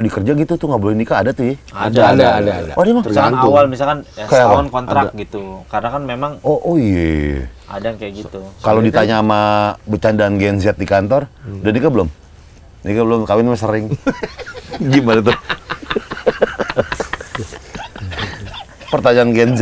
di kerja gitu tuh nggak boleh nikah, ada tuh ya? Ada. Oh, dia mah Misalkan Tergantung. awal misalkan ya, Kayak setahun apa? kontrak gitu. Karena kan memang Oh iya. ada yang kayak gitu. Kalau ditanya sama bercandaan Gen Z di kantor, udah nikah belum? Nikah belum, kawin mah sering. Gimana tuh? Pertanyaan Gen Z.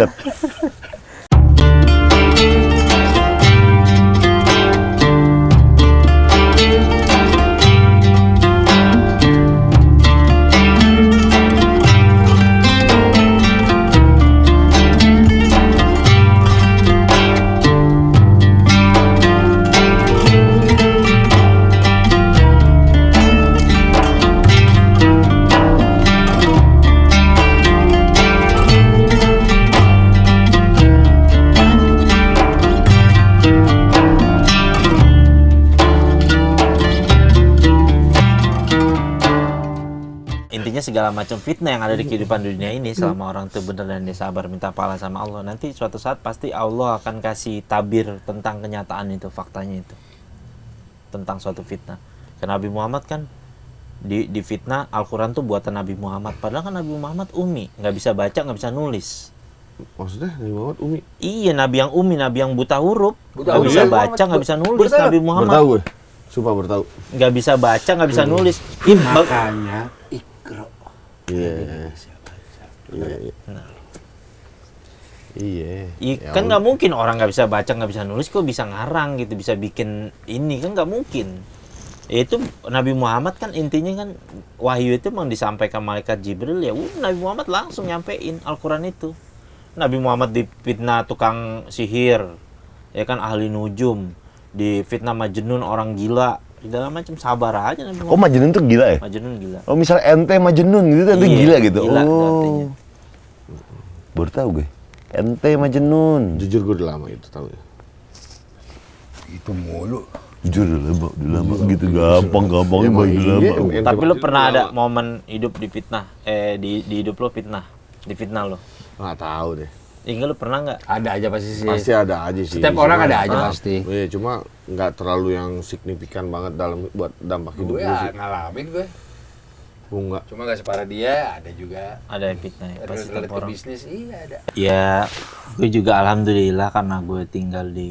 Intinya segala macam fitnah yang ada di kehidupan dunia ini selama orang itu benar dan dia sabar minta pahala sama Allah, nanti suatu saat pasti Allah akan kasih tabir tentang kenyataan itu, faktanya itu tentang suatu fitnah. Karena Nabi Muhammad kan di fitnah Al-Quran tuh buatan Nabi Muhammad, padahal kan Nabi Muhammad umi, nggak bisa baca, nggak bisa nulis. Maksudnya Nabi Muhammad umi? Iya, Nabi yang umi, Nabi yang buta huruf, Buta nggak huruf. bisa Nabi baca, Muhammad nggak bisa nulis. bertahu. Nabi Muhammad Bertahu gue. Sumpah bertahu. nggak bisa baca, nggak bisa nulis. Makanya Iqra. Iya. Iya. Iya, kan nggak mungkin orang nggak bisa baca, nggak bisa nulis, kok bisa ngarang gitu, bisa bikin ini, kan nggak mungkin. Itu Nabi Muhammad kan intinya kan wahyu itu memang disampaikan malaikat Jibril, ya udah Nabi Muhammad langsung nyampein Al-Quran itu. Nabi Muhammad difitnah tukang sihir, ya kan ahli nujum, difitnah Majnun orang gila, segala macam, sabar aja Nabi Oh, Muhammad. Majnun tuh gila ya? Majnun gila. Oh, misalnya ente Majnun gitu, ente Iya, gila gitu. gila itu Oh. artinya. Baru tahu gue. Ente Majnun. Jujur gue udah lama itu tahu ya. Itu mulu. Jujur udah lama gitu, gampang-gampang Emang udah iya, lama. emang. Tapi lu Ente pernah lama. ada momen hidup di fitnah, di hidup lo fitnah, di fitnah lo? Nggak tahu deh. Enggak, lu pernah nggak? Ada aja pasti sih. Pasti ada aja sih. Setiap orang Cuma- ada aja pasti. Iya, cuma nggak terlalu yang signifikan banget dalam buat dampak hidup Gue gue ya sih. ngalamin gue. Gue nggak. Cuma gak separah dia, ada juga. Ada yang fitnah ya, Terus pasti relate setiap ke orang. bisnis, iya ada. Ya, gue juga alhamdulillah karena gue tinggal di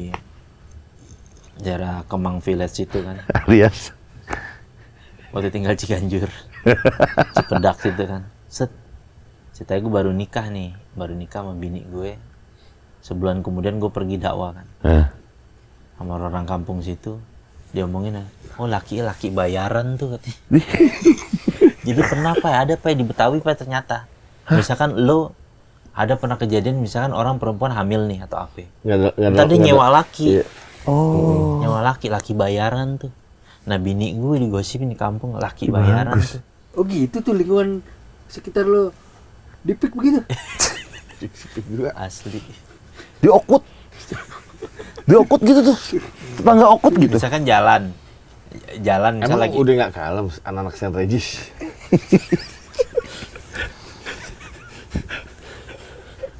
daerah Kemang Village itu kan. Alias. Waktu tinggal Ciganjur, Cipedak situ kan. Set, ceritanya gue baru nikah sama bini gue. Sebulan kemudian gue pergi dakwah kan, sama orang kampung situ. Dia omongin, oh laki bayaran tuh katanya. Jadi pernah Pak, ada Pak di Betawi Pak ternyata. Misalkan lo ada pernah kejadian misalkan orang perempuan hamil nih atau apa. Ntar dia nyewa laki. Iya. Oh. Nyewa laki bayaran tuh. Nah bini gue digosipin di kampung laki bayaran tuh. Oh gitu tuh lingkungan sekitar lo. Dipik begitu. Asli. Diokut. Diokut gitu tuh. Tetangga okut gitu. Misalkan jalan misal Emang lagi. udah nggak kalem anak-anak Saint Regis?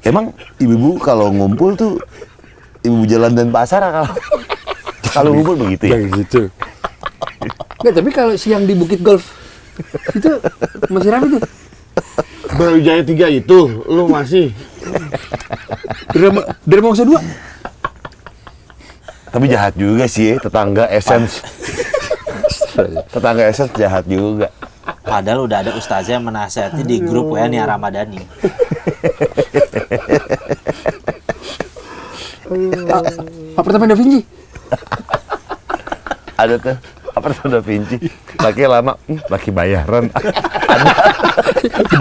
Emang ibu-ibu kalau ngumpul tuh ibu jalan dan pasar kalau ngumpul begitu ya? gitu. Nggak, tapi kalau siang di Bukit Golf itu masih rame tuh. Baru Jaya 3 itu, lu masih. Dari Mangsa 2. Tapi jahat juga sih ya, tetangga Essence. Tetangga Essence jahat juga. Padahal udah ada ustazah yang menasihati di grup WA Nia Ramadhani. Apartemen Da Vinci. Ada tuh, apartemen Da Vinci. Laki lama, laki bayaran.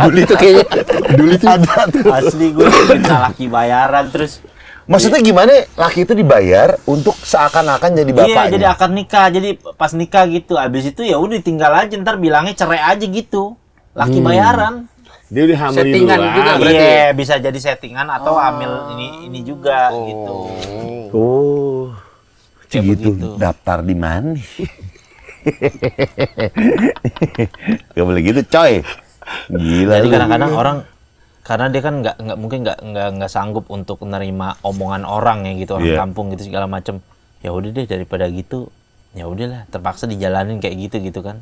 Dulu itu kayaknya. Dulu itu. Ada tuh. Asli gue minta laki bayaran terus. Maksudnya gimana? Laki itu dibayar untuk seakan-akan jadi bapaknya. Iya, jadi akad nikah. Jadi pas nikah gitu. Abis itu ya udah tinggal aja, ntar bilangnya cerai aja gitu. Laki bayaran. Dia udah hamil Settingan duluan. juga berarti. Iya, bisa jadi settingan atau hamil ini juga gitu. Oh. Kayak Gitu. begitu. Daftar di mana? Gak boleh gitu, coy. Gila. Jadi lu. kadang-kadang orang karena dia kan nggak sanggup untuk menerima omongan orang ya gitu, orang Iya. kampung gitu segala macem. Ya udah deh daripada gitu, ya udahlah terpaksa dijalanin kayak gitu kan.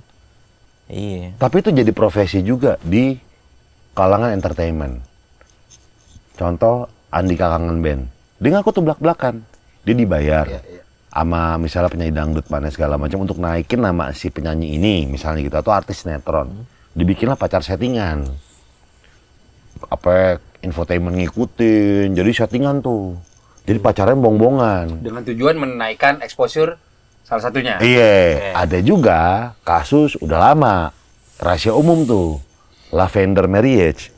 Iya. Tapi itu jadi profesi juga di kalangan entertainment. Contoh Andika Kangen Band. Dia ngaku tuh belak-belakan. Dia dibayar sama misalnya penyanyi dangdut mana segala macam untuk naikin nama si penyanyi ini misalnya gitu, atau artis sinetron. Dibikinlah pacar settingan. Apa infotainment ngikutin, jadi settingan tuh. Jadi pacaran bong-bongan. Dengan tujuan menaikkan exposure salah satunya. Iya, ada juga kasus udah lama, rahasia umum tuh, lavender marriage.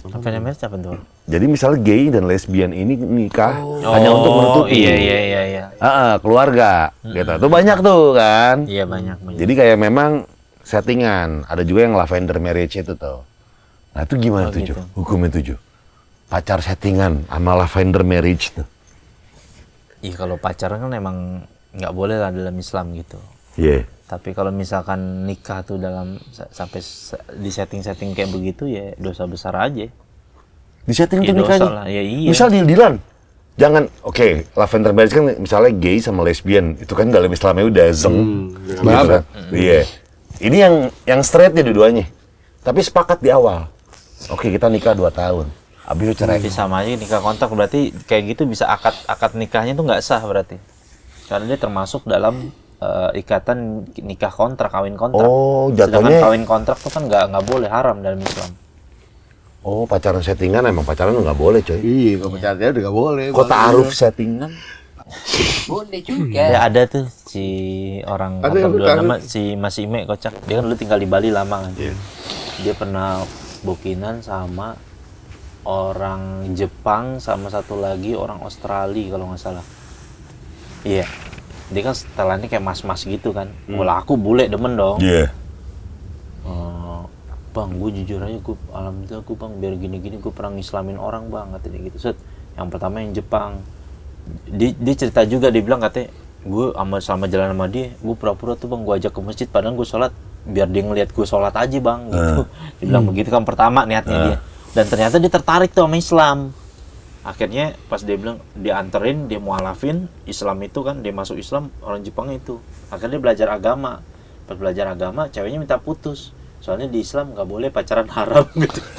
Apa namanya siapa tuh? Jadi misalnya gay dan lesbian ini nikah hanya untuk menutupi Iya. keluarga, gitu. Itu banyak tuh kan. Iya banyak. Jadi kayak memang settingan. Ada juga yang lavender marriage itu tuh. Nah itu gimana tuh, gitu. Jo? Hukumnya tuh, Jo? Pacar settingan sama lavender marriage tuh. Iya kalau pacaran kan emang nggak boleh lah dalam Islam gitu. Iya. Tapi kalau misalkan nikah tuh sampai di setting-setting kayak begitu ya dosa besar aja. Di setting Ya tuh dosa nikahnya. lah, ya iya. Misal deal-dealan. Jangan, oke, lavender marriage kan misalnya gay sama lesbian. Itu kan dalam Islamnya udah zeng. Gitu kan. Iya. Ini yang straightnya dua-duanya. Tapi sepakat di awal. Oke, kita nikah 2 tahun. Habis itu cerai. Tapi sama aja nikah kontrak, berarti kayak gitu bisa akad nikahnya tuh nggak sah berarti. Karena dia termasuk dalam ikatan nikah kontrak, kawin kontrak. Oh, Sedangkan jatuhnya- kawin kontrak tuh kan nggak boleh, haram dalam Islam. Oh, pacaran settingan emang pacaran nggak boleh, coy. Iya, kalau pacarnya udah nggak boleh. Kok Bang. ta'aruf settingan? Boleh juga. Ya ada tuh si orang Ada apa yang dulu tahu. nama si Mas Ime kocak. Dia kan dulu tinggal di Bali lama kan. Dia pernah bukinan sama orang Jepang sama satu lagi orang Australia kalau nggak salah. Iya. Dia kan setelannya kayak mas-mas gitu kan. Wah aku bule demen dong. Iya. Bang, gue jujur aja, alhamdulillah gue bang biar gini-gini gue pernah ngislamin orang bang, katanya gitu. Set, yang pertama yang Jepang, dia cerita juga, dia bilang katanya gue selama jalan sama dia, gue pura-pura tuh bang gue ajak ke masjid, padahal gue sholat biar dia ngeliat gue sholat aja bang, gitu. Dia bilang begitu kan pertama niatnya dia, dan ternyata dia tertarik tuh sama Islam. Akhirnya pas dia bilang dianterin, dia mualafin Islam itu kan, dia masuk Islam, orang Jepang itu. Akhirnya dia belajar agama. Pas belajar agama, ceweknya minta putus. Soalnya di Islam nggak boleh pacaran haram gitu. 2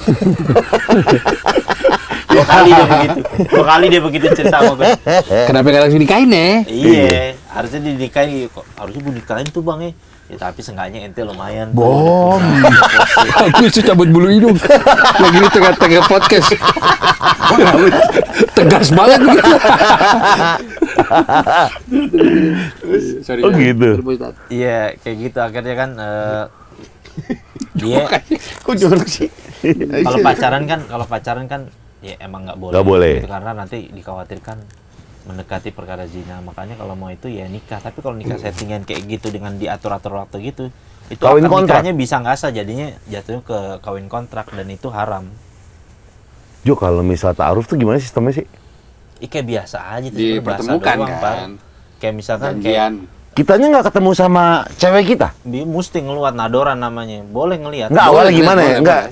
kali dia begitu cerita sama gue. Kenapa nggak langsung nikahin ya? Iya, harusnya dinikahin. Harusnya gue nikahin tuh bang ya. Ya tapi seenggaknya ente lumayan. Bom. Aku bisa cabut bulu hidung. Lagi di tengah-tengah podcast. Tegas banget gitu. Sorry, Oh, gitu. Iya, kayak gitu akhirnya kan dia Kok jorok sih? kalau pacaran kan ya emang nggak boleh. Nggak boleh. Gitu, karena nanti dikhawatirkan mendekati perkara zina. Makanya kalau mau itu ya nikah. Tapi kalau nikah settingan kayak gitu dengan diatur-atur waktu gitu, itu Kawin akad kontrak. nikahnya bisa nggak sah, jadinya jatuhnya ke kawin kontrak dan itu haram. Jo, kalau misal ta'aruf tuh gimana sistemnya sih? Kayak biasa aja tuh, sebenarnya bahasa Dipertemukan doang, Par. kan. Kayak misalkan Janjian. Kitanya nggak ketemu sama cewek kita? dia mesti ngeluat nadoran namanya. Boleh ngelihat. Nggak, Boleh, awalnya gimana ya? boleh, Nggak,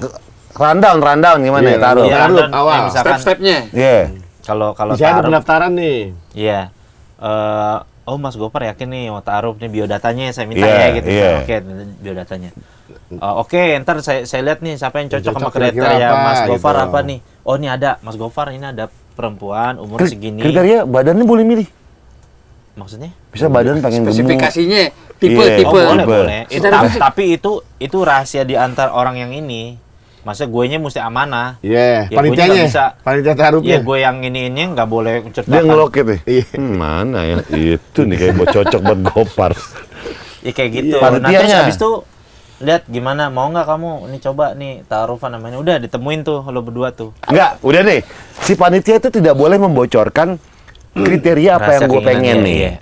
rundown gimana ya, taruh? Iya, Taruh, dan awal. kayak misalkan Step-stepnya. Iya. kalau Bisa ada taruh, pendaftaran nih. iya. Oh Mas Gopar yakin nih mau taruh nih biodatanya saya minta Iya, ya gitu. iya. Oke, biodatanya. Oke, ntar saya lihat nih siapa yang cocok sama kira-kira kriteria apa, Mas Gopar gitu. apa nih. Oh ini ada Mas Gopar, ini ada perempuan umur segini. Kriteria badannya boleh milih. Maksudnya? Bisa badan pengen gemuk. Spesifikasinya Iya. tipe. Oh boleh tipe. boleh. Tapi itu rahasia di antar orang yang ini. Masa guenya mesti amanah. Iya, Ya, gua juga panitianya. bisa. Panitia Ya taruhnya. gue yang ini nggak boleh Dia menceritakan. ngeloket nih. Iya. Mana ya? Itu nih kayak buat cocok buat Gopar. Ya kayak gitu. Iya. Nah terus Panitianya. habis itu lihat gimana, mau nggak kamu ini coba nih taarufan namanya. Udah ditemuin tuh lo berdua tuh. Enggak, udah nih. Si panitia itu tidak boleh membocorkan kriteria apa yang Rasa gue keinginan pengen dia, nih. iya.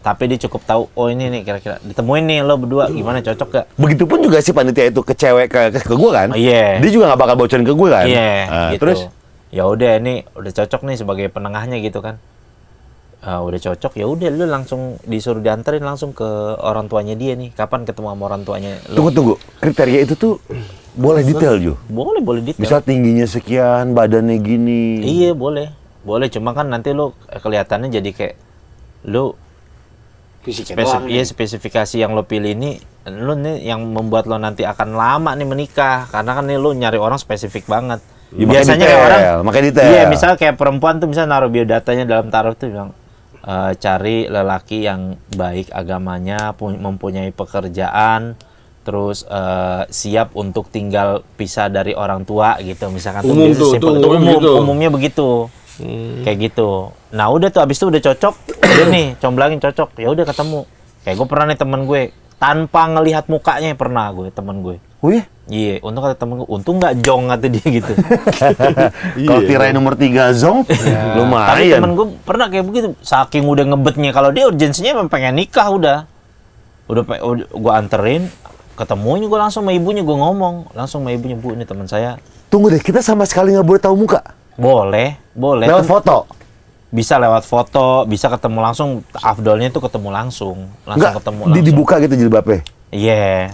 Tapi dia cukup tahu, oh ini nih kira-kira. Ditemuin nih lo berdua, gimana cocok gak? Begitupun juga si panitia itu ke cewek ke gue kan. Oh, iya. Dia juga nggak bakal bocorin ke gue kan. Iya, Nah, gitu. Terus ya udah ini udah cocok nih sebagai penengahnya gitu kan. Udah cocok, ya udah lu langsung disuruh dianterin langsung ke orang tuanya dia nih. Kapan ketemu sama orang tuanya lo? tunggu. Kriteria itu tuh boleh detail Jo. Boleh detail. Bisa tingginya sekian, badannya gini. Iya boleh cuma kan nanti lo kelihatannya jadi kayak lo Fisiknya doang. spesifikasi yang lo pilih ini lu nih yang membuat lo nanti akan lama nih menikah, karena kan nih lu nyari orang spesifik banget. Ya, Biasanya makin kayak orang, detail, makin detail. iya misalnya kayak perempuan tuh misalnya naruh biodatanya dalam taruh tuh bilang cari lelaki yang baik agamanya, mempunyai pekerjaan, terus siap untuk tinggal pisah dari orang tua gitu, misalkan Umum biasa tuh, simpel. itu umum gitu. Umumnya begitu. Kayak gitu. Nah udah tuh abis itu udah cocok, udah nih comblangin cocok, ya udah ketemu. Kayak gue pernah nih temen gue tanpa ngelihat mukanya pernah gue temen gue. Oh iya? Iya, untung kata temen gue, untung nggak jong kata dia gitu. Kalau tirai nomor 3 zong, Tapi lumayan. temen gue pernah kayak begitu, saking udah ngebetnya kalau dia urgensinya emang pengen nikah udah gue anterin, ketemunya gue langsung sama ibunya, gue ngomong langsung sama ibunya, Bu ini teman saya. Tunggu deh, kita sama sekali nggak boleh tahu muka. Boleh. Lewat foto. Bisa lewat foto, bisa ketemu langsung. Afdolnya itu ketemu langsung Nggak, ketemu langsung. dibuka gitu jilbabnya. Iya.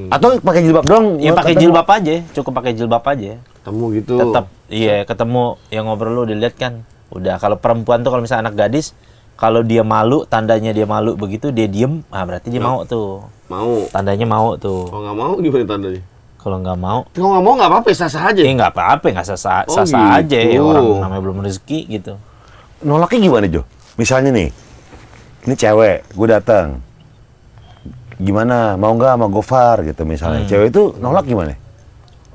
Atau pakai jilbab doang? Ya pakai ketemu? jilbab aja, cukup pakai jilbab aja. Ketemu gitu. Tetap iya, ketemu yang ngobrol lu dilihat kan. Udah, kalau perempuan tuh kalau misalnya anak gadis, kalau dia malu, tandanya dia malu begitu, dia diem, berarti dia mau tuh. Mau. Tandanya mau tuh. Kalau nggak mau gimana tandanya? Kalau nggak mau, Kalau nggak mau nggak apa-apa, sah-sah aja. nggak apa-apa, nggak sah-sah Oh, sah-sah aja. gitu. Ya, orang namanya belum rezeki gitu. Nolaknya gimana, Jo? Misalnya nih, ini cewek, gue datang. Gimana, mau nggak sama Gofar gitu misalnya. Cewek itu nolak gimana?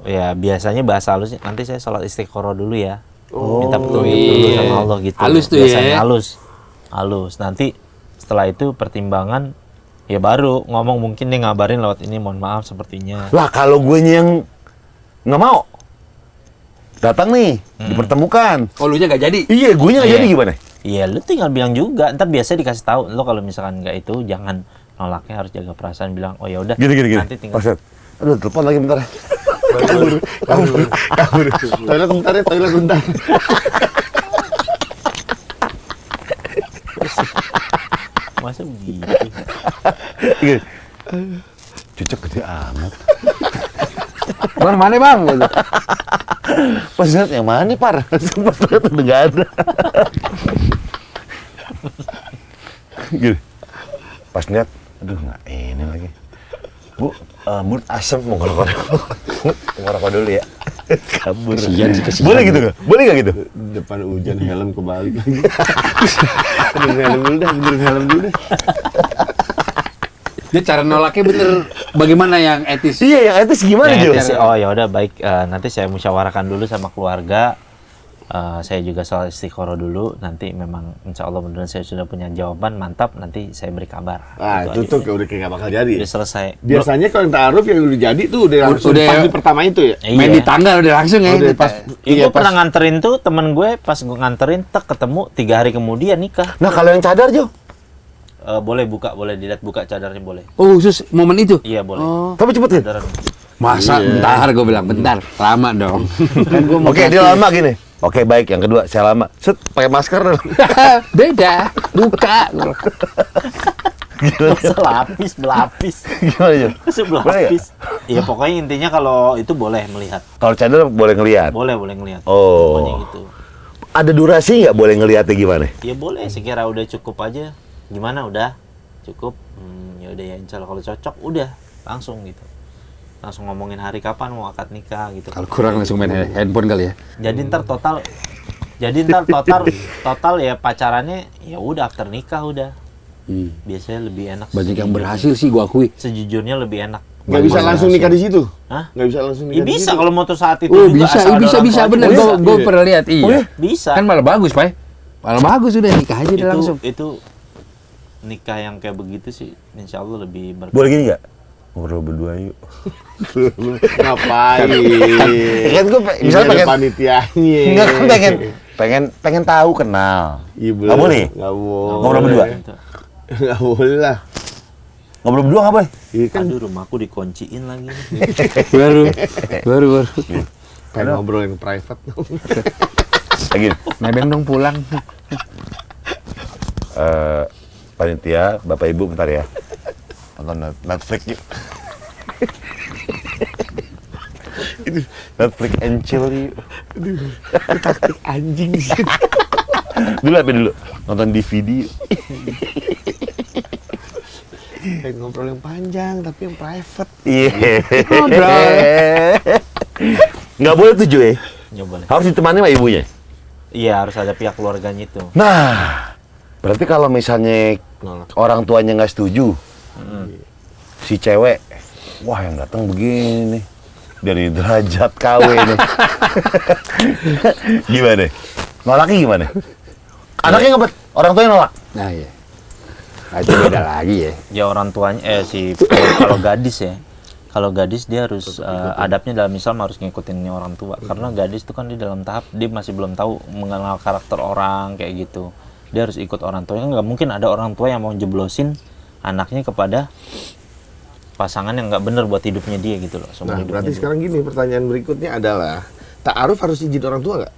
Ya biasanya bahasa halusnya, nanti saya sholat istiqoroh dulu ya. Minta petunjuk iya. dulu sama Allah gitu. Halus tuh biasanya ya. halus. Nanti setelah itu pertimbangan, ya baru ngomong, mungkin dia ngabarin lewat ini, mohon maaf sepertinya. Lah kalau gue yang nggak mau, datang nih, dipertemukan. Oh, lu nya nggak jadi? Iya, gue nggak Iya. jadi gimana? Iya, lu tinggal bilang juga. Ntar biasanya dikasih tahu. Lo kalau misalkan nggak itu, jangan nolaknya, harus jaga perasaan. Bilang, oh ya udah. Gini. Nanti tinggal. Maksud, aduh, telepon lagi bentar. Kabur. Toilet bentar ya, toilet bentar. Masa begitu? Gini. Cucuk gede amat. Bang, mana bang? Pas lihat yang mana nih, Par? Pas lihat udah nggak ada. Gini. Pas lihat, aduh nggak ini lagi. Bu, mood asem mau ngerokok dulu. Mau ngerokok dulu ya. Kabur. Kesian sih, kesian. Boleh gitu nggak? Boleh nggak gitu? Depan hujan helm kebalik lagi. Benerin helm dulu dah, benerin helm dulu dah. Dia cara nolaknya bener bagaimana yang etis? Iya, yang etis gimana, Yang Jo? etis sih, oh ya udah baik, nanti saya musyawarahkan dulu sama keluarga. Saya juga soal istiqoroh dulu. Nanti memang insya Allah beneran saya sudah punya jawaban mantap. Nanti saya beri kabar. Ah, itu aja. tuh kayak udah kayak nggak bakal jadi. Udah selesai. Biasanya kalau yang ta'aruf yang udah jadi tuh udah langsung Udah- pas di pertama itu ya. Main di tanggal udah langsung ya. Udah pas. Gue pernah nganterin tuh temen gue, pas gue nganterin, ketemu 3 hari kemudian nikah. Nah, kalau yang cadar, Jo? Boleh buka, boleh dilihat buka cadarnya boleh. Oh, khusus momen itu? Iya boleh. Tapi cepet kan? Cadaran. Masa bentar, gue bilang bentar, lama dong. Kan gua mau Oke, dia kasih. lama gini. Oke, baik. Yang kedua, saya lama. Set, pakai masker dulu. Beda, buka. Masa lapis, belapis. Gimana, Jo? Masa Boleh belapis. Iya pokoknya intinya kalau itu boleh melihat. Kalau cadar boleh ngelihat. Boleh ngelihat. Oh. Pokoknya gitu. Ada durasi nggak boleh ngelihatnya gimana? Ya boleh, sekira udah cukup aja. Gimana udah? Cukup? Ya udah ya, insya Allah kalau cocok udah langsung gitu. Langsung ngomongin hari kapan mau akad nikah gitu. Kalau kurang langsung main handphone kali ya. Jadi ntar total ya pacarannya ya udah after nikah udah. Biasanya lebih enak. Banyak yang berhasil sih, gua akui. Sejujurnya lebih enak. Nggak bisa langsung nikah di situ. Hah? Nggak bisa langsung Ya nikah di bisa situ. kalau mau tuh saat itu Oh, juga, bisa, asal ada bisa, orang bisa, tua bener. aja. Gue Iya. pernah lihat, iya. Bisa. Kan malah bagus, Pak. Malah bagus udah nikah aja udah langsung. Itu nikah yang kayak begitu sih insya Allah lebih Boleh gini nggak? Ngobrol berdua yuk. Ngapain? Kan gue misalnya Ini ada pengen panitianya. Enggak, kan pengen tahu kenal. Iya, Nggak boleh? Nggak boleh. Ngobrol berdua? Nggak boleh lah. Ngobrol berdua nggak boleh? Iya kan Aduh, rumahku dikunciin lagi. baru. pengen ngobrol yang private. Lagi. Nebeng dong pulang. Panitia, Bapak Ibu bentar ya. Nonton Netflix yuk. Netflix and chill yuk. Anjing sih. Dulu apa dulu? Nonton DVD yuk. Pengen ngobrol yang panjang tapi yang private. Iya. Ngobrol. Nggak boleh tuh Ju, ya? Ya boleh. Harus ditemani sama ibunya. Iya, harus ada pihak keluarganya itu. Nah, berarti kalau misalnya Nolak. orang tuanya nggak setuju, si cewek, wah yang datang begini nih, dari derajat KW nih. Gimana? Nolaknya gimana? Anaknya ngebet, orang tuanya nolak. Nah iya. Nah, itu beda lagi ya. Ya orang tuanya kalau gadis ya. Kalau gadis dia harus adabnya dalam Islam harus ngikutin orang tua. Karena gadis itu kan di dalam tahap dia masih belum tahu mengenal karakter orang kayak gitu. Dia harus ikut orang tuanya. Kan nggak mungkin ada orang tua yang mau jeblosin anaknya kepada pasangan yang nggak benar buat hidupnya dia gitu loh. Nah, berarti sekarang gini, pertanyaan berikutnya adalah, ta'aruf harus izin orang tua nggak?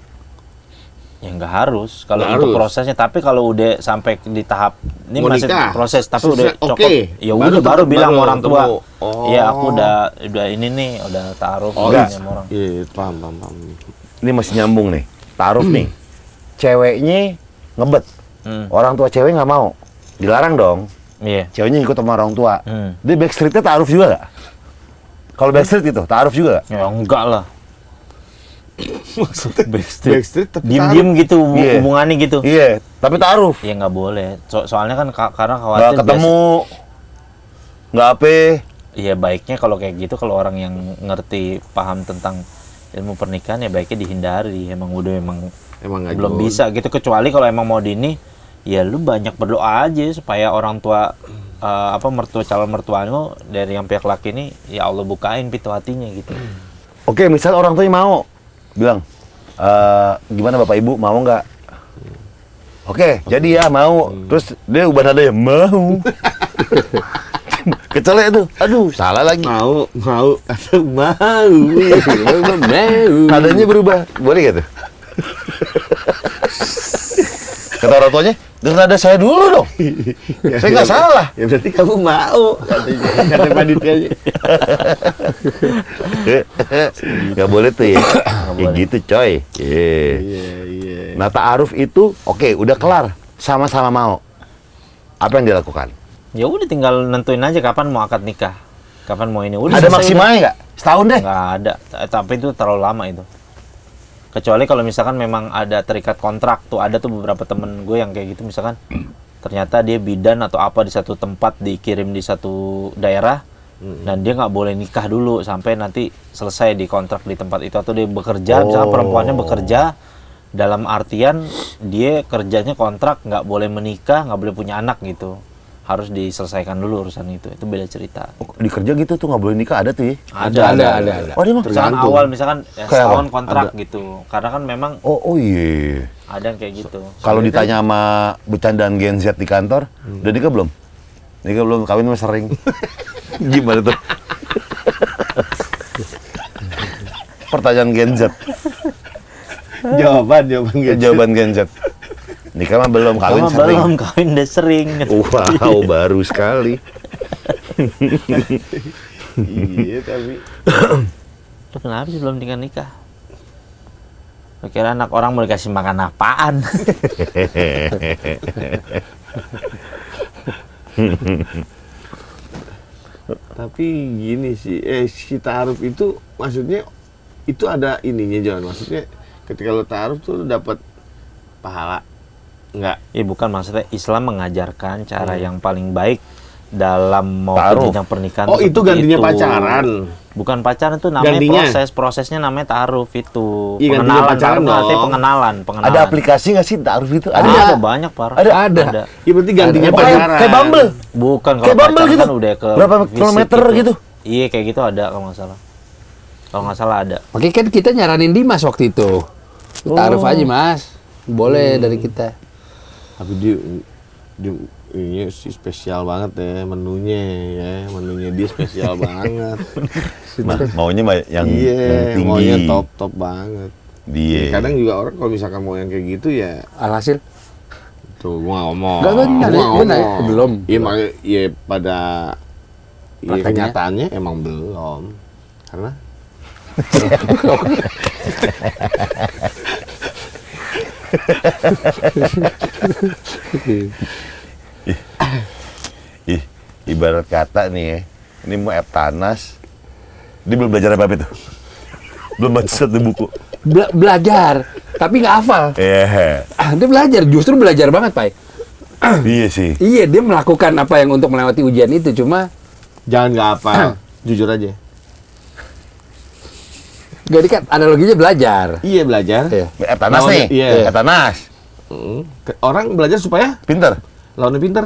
Ya nggak harus kalau Nggak untuk harus. prosesnya, tapi kalau udah sampai di tahap ini Mau masih nikah? proses tapi Selesai, udah cukup, oke. ya Baru udah baru ketemu, bilang baru sama orang tua, ketemu. Oh. ya aku udah ini nih udah taruh enggak. sama orang. Iya, paham. Ini masih nyambung nih, taruh nih. Ceweknya ngebet, orang tua cewek nggak mau, dilarang dong. Iya. Ceweknya ikut sama orang tua. Hmm. Dia backstreetnya taaruf juga nggak? Kalau backstreet itu, taaruf juga nggak? Ya enggak lah. Backstreet. Backstreet tapi Diem-diem gitu Iya. hubungannya gitu. Iya, tapi taaruf. Ya nggak boleh. Soalnya kan karena khawatir Nggak ketemu, nggak apa. Iya baiknya kalau kayak gitu, kalau orang yang ngerti paham tentang ilmu pernikahan ya baiknya dihindari. Emang Emang nggak belum jodoh. bisa gitu, kecuali kalau emang mau dini ya lu banyak berdoa aja supaya orang tua calon mertuamu dari yang pihak laki ini ya Allah bukain pintu hatinya gitu. Oke, misal orang tuanya mau bilang, gimana bapak ibu mau nggak? Oke, jadi ya mau. Terus dia ubah nadanya mau. Kecelek tuh, aduh salah lagi. Mau atau mau. Nadanya berubah, boleh gak tuh? Kata orang tuanya, dengar nada saya dulu dong. Saya nggak salah. Ya berarti kamu mau, kata panitianya. Nggak boleh tuh ya. Ya boleh. gitu coy. Iya. Iya. Nah ta'aruf itu, oke udah kelar. Sama-sama mau. Apa yang dilakukan? Ya udah tinggal nentuin aja kapan mau akad nikah, kapan mau ini. Udah Ada selesai maksimalnya nggak? Setahun deh. udah. Nggak ada, tapi itu terlalu lama itu. Kecuali kalau misalkan memang ada terikat kontrak tuh, ada tuh beberapa temen gue yang kayak gitu, misalkan ternyata dia bidan atau apa di satu tempat, dikirim di satu daerah dan dia nggak boleh nikah dulu sampai nanti selesai di kontrak di tempat itu, atau dia bekerja, misalkan perempuannya bekerja dalam artian dia kerjanya kontrak, nggak boleh menikah, nggak boleh punya anak gitu, harus diselesaikan dulu urusan itu beda cerita. Di kerja gitu tuh nggak boleh nikah, ada tuh ya? Ada. Oh dia mah? Misalkan Tergantung. awal misalkan ya, Kayak setahun apa? kontrak gitu, karena kan memang Oh iya. ada yang kayak gitu. Kalau ditanya sama bercandaan Gen Z di kantor, udah nikah belum? Nikah belum, kawin mah sering. Gimana tuh? Pertanyaan Gen Z. Jawaban gitu. Jawaban Gen Z. Nikah mah belum, kawin Sama sering. belum kawin udah sering. Wow, baru sekali. Iya tapi. Lu kenapa sih belum nikah? Lu kira anak orang mau dikasih makan apaan? Tapi gini sih, si ta'aruf itu maksudnya itu ada ininya John. Maksudnya ketika lo ta'aruf tuh lo dapat pahala. Enggak. Ya bukan, maksudnya Islam mengajarkan cara yang paling baik dalam mau Ta'aruf. jenjang pernikahan. Oh, itu seperti gantinya itu. pacaran. Bukan pacaran, itu namanya Gantinya? prosesnya namanya ta'aruf itu. Iya, gantinya pacaran ta'aruf artinya dong. pengenalan. Ada aplikasi nggak sih ta'aruf itu? Ada banyak, Par. Ada. Ya berarti gantinya Kayak pacaran. kayak Bumble. Bukan, kalau Kayak Bumble pacaran gitu. kan udah ke Berapa fisik kilometer gitu? Iya, kayak gitu ada kalau nggak salah. Kalau nggak salah ada. Makanya kan kita nyaranin Dimas waktu itu. Taruh aja Mas. Boleh dari kita. Tapi dia ini sih spesial banget ya menunya dia spesial banget. Maunya yang Iya, tinggi. maunya top banget. Dia. Kadang juga orang kalau misalkan mau yang kayak gitu ya Alhasil tuh gua ngomong. Enggak, gua nanya, belum. Iya, makanya ya pada ya, Prakteknya? kenyataannya emang belum. Karena ibarat kata nih ya, ini mau Eptanas, dia belum belajar apa itu, belum baca satu buku. Belajar, tapi nggak hafal. Iya, Dia belajar, justru belajar banget, Pak. iya sih. Iya, dia melakukan apa yang untuk melewati ujian itu, cuma Jangan nggak apa, jujur aja. gak dikat, analoginya belajar. Iya belajar. Iya. Eptanas Lawannya, nih, iya. Eptanas, Orang belajar supaya pinter. lawannya pinter.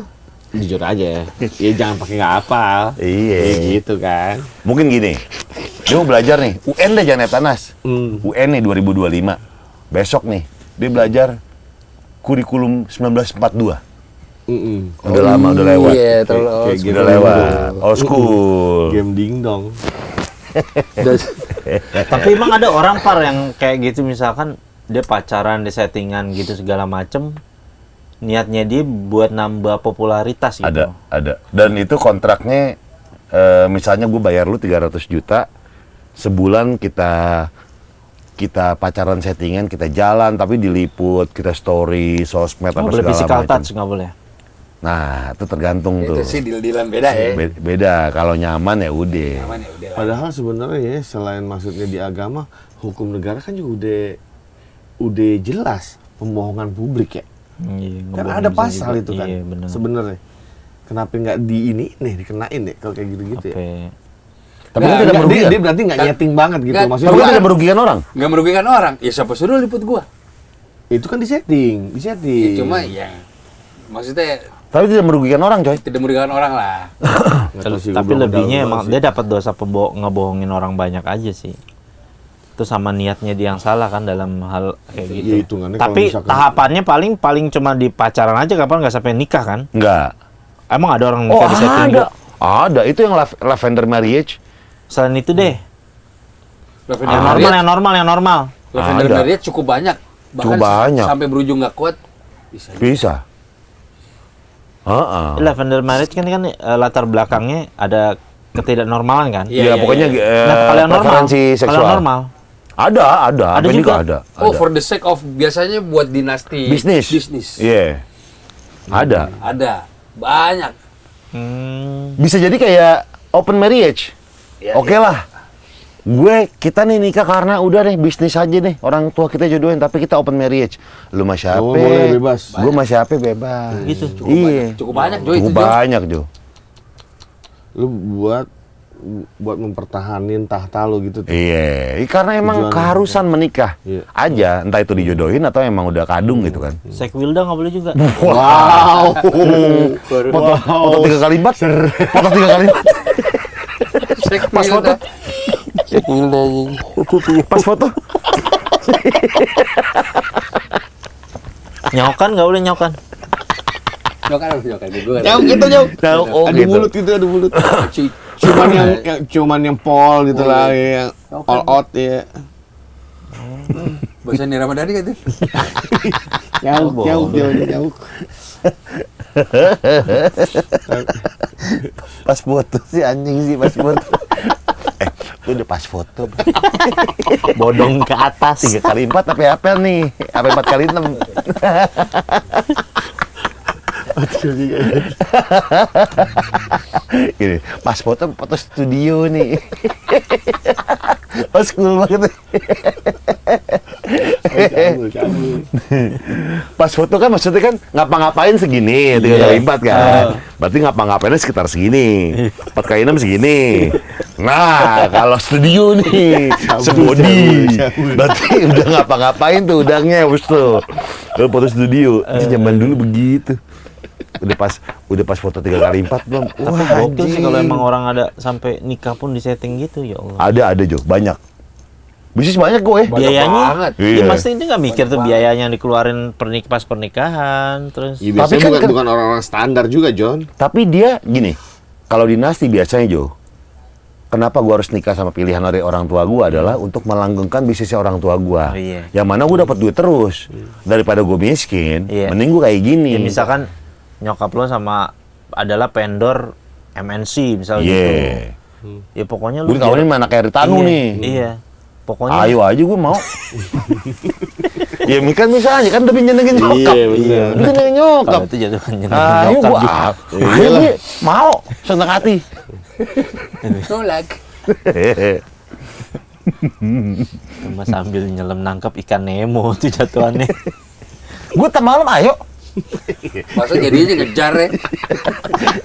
Jujur aja. Iya jangan pakai nggak hafal. Iya. Kayak gitu kan. Mungkin gini, dia mau belajar nih, UN deh jangan Eptanas. UN nih 2025, besok nih, dia belajar kurikulum 1942. Udah lama, udah lewat. Iya, terlalu old Kayak school. Udah lewat, old school. Game dingdong. Tapi emang ada orang par yang kayak gitu, misalkan dia pacaran, dia settingan gitu segala macem, niatnya dia buat nambah popularitas gitu. Ada. Dan itu kontraknya, misalnya gue bayar lu 300 juta, sebulan kita pacaran settingan, kita jalan, tapi diliput, kita story, sosmed, Nggak apa boleh segala physical macam. touch, nggak boleh. Nah, itu tergantung tuh. Itu sih deal-dealan beda ya. Beda, kalau nyaman ya udah. Aman ya udah lah. Padahal sebenarnya ya selain maksudnya di agama, hukum negara kan juga udah jelas pembohongan publik ya. Iya, Kan ngebohongin ada bisa pasal juga. itu kan. Iya, bener. Sebenarnya. Kenapa nggak di ini nih dikenain deh kalau kayak gitu-gitu ya? Sampai- Tapi Nggak, kan tidak nggak, merugikan. dia berarti nggak nyeting banget gitu. Nggak, Maksudnya Tapi kan dia- tidak merugikan orang. Nggak merugikan orang. Ya siapa suruh liput gua? itu kan disetting. Ya, cuma ya, maksudnya Tapi tidak merugikan orang, coy. tidak merugikan orang lah. Nggak tahu sih, gua Tapi belum lebihnya dalam emang banget dia dapat dosa ngebohongin orang banyak aja sih. Itu sama niatnya dia yang salah kan dalam hal kayak gitu. Ya, hitungannya kalau Tapi misalkan- tahapannya paling cuma di pacaran aja, kapan nggak sampai nikah kan? Enggak. Emang ada orang Oh, nikah di setting ada. Ada. Itu yang lavender marriage. Selain itu deh, Lavender yang Marriott- yang normal. Lavender Ada. Marriott cukup banyak. Bahkan Cukup banyak. sampai berujung nggak kuat. Bisa. Bisa. Heeh. Lavender marriage kan latar belakangnya ada ketidaknormalan kan? Ya, Iya, pokoknya Nah, kalau yang normal, preferensi kalau yang seksual. normal, Ada. Ada Apa juga juga. ada. Oh, Ada. for the sake of biasanya buat dinasti. Bisnis. Iya. Ada. Ada. Banyak. Bisa jadi kayak open marriage. Iya, Oke lah. Kita nih nikah karena udah deh bisnis aja nih. Orang tua kita jodohin tapi kita open marriage. Lu sama siapa? Oh, boleh bebas. Gue sama siapa bebas. Gitu. Iya. Cukup banyak, Jo, itu, Cukup Jo. banyak, Jo. Lu buat mempertahanin tahta lu gitu tuh. Iya, karena emang Tujuan- keharusan menikah Iya. aja, entah itu dijodohin atau emang udah kadung gitu kan. Sekwilda nggak boleh juga. Wow. Foto 3 kali 4, foto 3 kali 4. Pas foto, pas foto. Nyokan nggak boleh nyokan. Jokan. Gue Jauh gitu jauh. Jauh, oh Ada gitu. mulut itu, ada mulut. Cuman yang pol gitu lah, yang all out ya. bahasa Nia Ramadhani kan tuh. Jauh. Pas foto sih anjing sih pas foto. Lu udah pas foto. Bodong ke atas. 3 kali 4 apa nih? Apa 4 kali 6? Gini, pas foto studio nih. Pas cool banget. Pas foto kan maksudnya kan ngapa-ngapain segini, 3 kali 4 kan. Berarti ngapa-ngapainnya sekitar segini. 4 kali 6 segini. Nah, kalau studio nih, sebody. Berarti udah ngapa-ngapain tuh udangnya, bos tuh. Kalau foto studio, zaman dulu begitu. Udah pas foto 3 kali 4 belum? Tapi gokil sih kalau emang orang ada sampai nikah pun di setting gitu, ya Allah. Ada Jo, banyak. Bisnis banyak gue. Banyak Biayanya, banget. ya Iya. pasti dia nggak mikir tuh biayanya yang dikeluarin pas pernikahan, terus Ya, biasanya Tapi kan- bukan orang-orang standar juga, John. Tapi dia gini, kalau dinasti biasanya Jo, kenapa gua harus nikah sama pilihan dari orang tua gua adalah untuk melanggengkan bisnisnya orang tua gua. Oh, iya. Yang mana gua dapat duit terus. Daripada gua miskin, Iya. mending gua kayak gini. ya misalkan nyokap lo sama adalah vendor MNC misalnya Iya. gitu. Ya pokoknya Gue dikawinin sama anak Eritanu iya, nih. Iya. Pokoknya Ayo aja gua mau. Ya kan misalnya kan demi nyenengin nyokap. Iya, bener. Demi nyenengin nyokap. Kalau itu jatuh kan nyenengin Ayo nyokap gua juga. ayo Bi, mau seneng hati. Nolak. Cuma sambil nyelam nangkep ikan Nemo tuh jatuhannya. Gue tak malam ayo. Masa jadinya ngejar ya.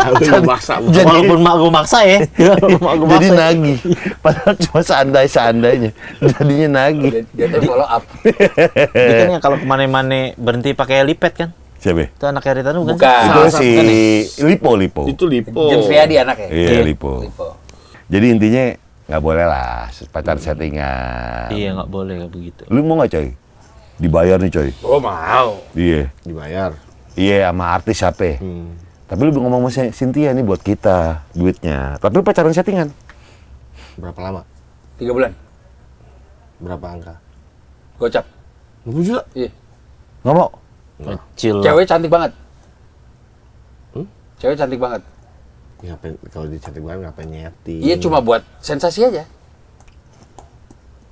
Aku maksa. Walaupun mak gue maksa ya. Walaupun mak gue Jadi maksa. nagih. Padahal cuma seandainya. Jadinya nagih. Jatuh follow up. Dia kan yang kalau kemana-mana berhenti pakai helipad kan? Siapa? Itu anak Rita bukan? Bukan. Itu Salah si satu kan ya? Lipo. Itu Lipo. James Riyadi anaknya. Iya, Lipo. Lipo. Jadi intinya nggak boleh lah pacar settingan. Iya nggak boleh kayak begitu. Lu mau nggak coy? Dibayar nih coy. Oh, mau. Iya. Dibayar. Iya sama artis siapa? Tapi lu ngomong sama Cynthia nih buat kita duitnya. Tapi lu pacaran settingan. Berapa lama? 3 bulan. Berapa angka? Gocap. 20 juta? Iya. Nggak mau? Kecil. Cewek cantik banget. Cewek cantik banget. Ngapain kalau dicantik banget ngapain nyeting? Iya cuma buat sensasi aja.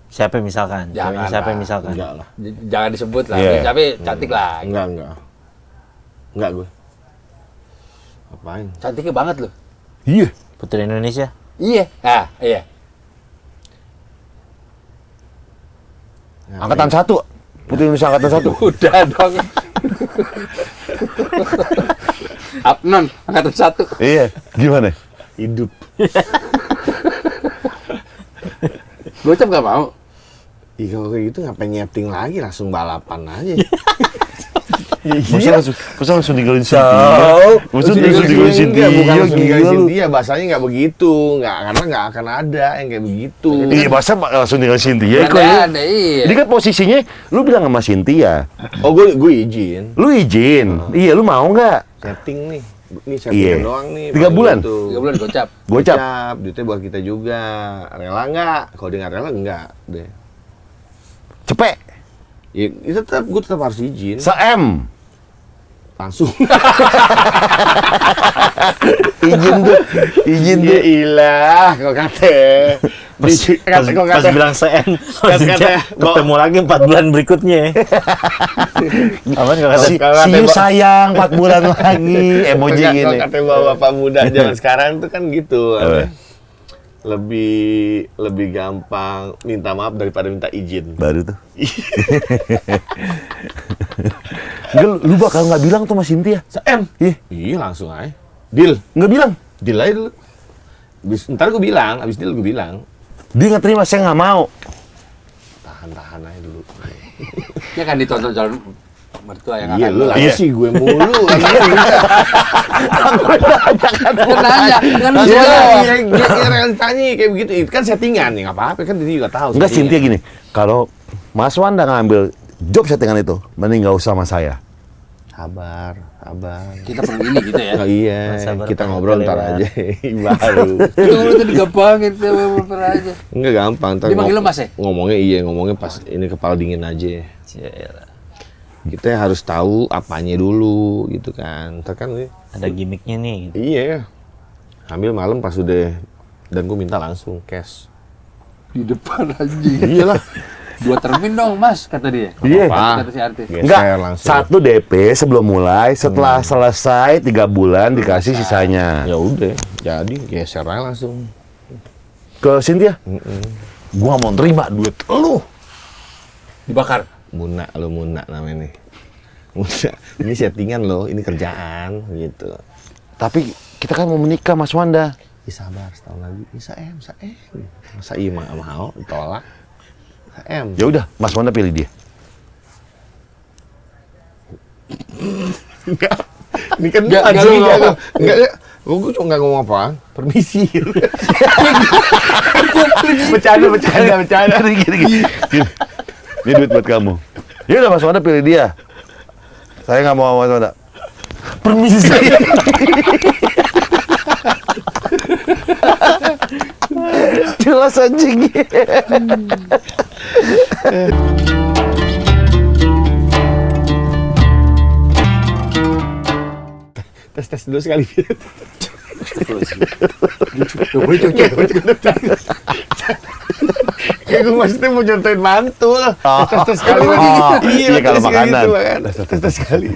Siapa misalkan? Jangan Siapa lah. misalkan? Enggak lah. Jangan disebut lah. Iya. Tapi cantik lah. Enggak. Enggak gue. Apain? Cantiknya banget loh. Iya. Putri Indonesia. Iya. Ah, iya. Angkatan 1. Putri Indonesia angkatan 1. Udah dong. Abnon, angkatan 1. Iya. Gimana? Hidup. Gocap gak mau. Ih, kalau kayak gitu ngapain nyeting lagi, langsung balapan aja. Masa langsung ninggalin Cynthia? Masa langsung ninggalin Cynthia? Bukan langsung ninggalin Gila lu. Cynthia, bahasanya nggak begitu. Karena nggak akan ada yang kayak begitu. Iya, masa langsung ninggalin Cynthia? Kok Ada, iya. Ini kan posisinya, lu bilang sama Cynthia. Oh, gue izin. Lu izin. Iya, lu mau nggak? Setting nih. Ini Iya. settingan doang nih. 3 bulan? 3 bulan gocap. Gocap. Duitnya buat kita juga. Rela nggak? Kalau dia nggak rela, enggak deh. Cepet. Ya, gue tetap harus izin. Se-M. Langsung. Izin tuh. Ya ilah, kok kata. Pas bilang CN, ketemu lagi 4 bulan berikutnya. Apaan kalau kata? See you sayang, 4 bulan lagi. Emoji gini. Kata bapak muda zaman sekarang tuh kan gitu. Apa? Lebih gampang minta maaf daripada minta izin. Baru tuh. Enggak, lu bakal nggak bilang tuh sama Cynthia? Sem. Iya. Iya langsung aja. Deal. Nggak bilang? Deal aja dulu. Ntar gue bilang, abis deal gue bilang. Dia nggak terima, saya nggak mau. Tahan aja dulu. Ya kan ditonton calon mertua yang Iya akan lu lagi Iya. sih gue mulu. Kan nanya, kan lu Iya, jawab. realitanya kayak begitu. Itu kan settingan nih, nggak apa-apa kan dia juga tahu. Enggak, settingan. Cynthia gini. Kalau Mas Wanda ngambil job settingan itu, mending nggak usah sama saya. Sabar. Kita perlu ini gitu ya. Oh iya, Sabar, kita Pak. ngobrol ntar Lewat. aja. Baru. Itu lu tadi gampangin tuh aja. Enggak gampang. Ntar Dia manggil lu Mas ya? ngomongnya pas ini kepala dingin aja. Cialah. Kita harus tahu apanya dulu gitu kan. Ntar kan Ada gimmicknya nih. Gitu. iya. Ambil malam pas udah dan gue minta langsung cash. Di depan anjing. Iyalah. 2 termin dong Mas, kata dia. Iya. Kata si artis. Geser Enggak, langsung. 1 DP sebelum mulai, setelah selesai 3 bulan dikasih sisanya. Ya udah, jadi geser aja langsung. Ke Cynthia? Gua nggak mau terima duit lu. Dibakar. Muna namanya nih. Muna. Ini settingan loh, ini kerjaan gitu. Tapi kita kan mau menikah, Mas Wanda. Ih, sabar setahun lagi. Bisa Masa iya mau ditolak? Ya udah, Mas Wanda pilih dia. Ini kan Nggak, anjing, lu ngomong. enggak. Gue cuma nggak ngomong apa. Permisi. Bercanda. Gini. Ini duit buat kamu. Ya udah, Mas Wanda pilih dia. Saya nggak mau Mas Wanda. Permisi. Jelas anjing. Tes dulu sekali. Kayak gue maksudnya mau nyontoin mantul. Tes sekali. Iya, kalau tes sekali makanan. gitu lah kan. Tes sekali.